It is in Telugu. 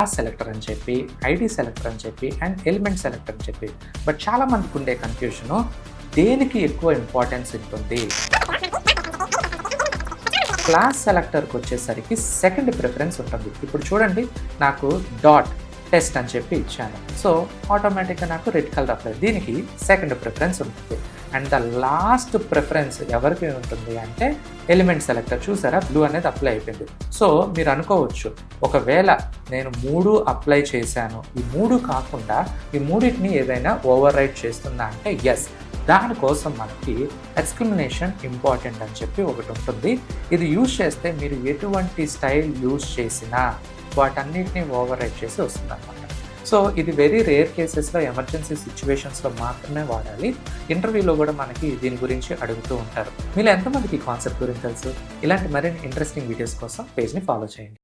క్లాస్ సెలెక్టర్ అని చెప్పి, ఐడి సెలెక్టర్ అని చెప్పి అండ్ ఎలిమెంట్ సెలెక్టర్ అని చెప్పి. బట్ చాలా మందికి ఉండే కన్ఫ్యూషను దేనికి ఎక్కువ ఇంపార్టెన్స్ ఉంటుంది. క్లాస్ సెలెక్టర్కి వచ్చేసరికి సెకండ్ ప్రిఫరెన్స్ ఉంటుంది. ఇప్పుడు చూడండి, నాకు డాట్ టెస్ట్ అని చెప్పి ఇచ్చాను. సో ఆటోమేటిక్గా నాకు రెడ్ కలర్ అప్లై, దీనికి సెకండ్ ప్రిఫరెన్స్ ఉంటుంది. అండ్ ద లాస్ట్ ప్రిఫరెన్స్ ఎవరికి ఉంటుంది అంటే ఎలిమెంట్ సెలెక్టర్. చూసారా, బ్లూ అనేది అప్లై అయిపోయింది. సో మీరు అనుకోవచ్చు, ఒకవేళ నేను 3 అప్లై చేశాను, ఈ 3 కాకుండా ఈ మూడింటిని ఏదైనా ఓవర్ రైట్ చేస్తుందా అంటే ఎస్. దానికోసం మనకి ఎక్స్క్లమేషన్ ఇంపార్టెంట్ అని చెప్పి ఒకటి ఉంటుంది. ఇది యూజ్ చేస్తే మీరు ఎటువంటి స్టైల్ యూజ్ చేసినా వాటన్నిటిని ఓవర్ రైట్ చేసి వస్తుంది అనమాట. సో ఇది వెరీ రేర్ కేసెస్లో, ఎమర్జెన్సీ సిచ్యువేషన్స్లో మాత్రమే వాడాలి. ఇంటర్వ్యూలో కూడా మనకి దీని గురించి అడుగుతూ ఉంటారు. మీరు ఎంతమందికి ఈ కాన్సెప్ట్ గురించి తెలుసు? ఇలాంటి మరిన్ని ఇంట్రెస్టింగ్ వీడియోస్ కోసం పేజ్ని ఫాలో చేయండి.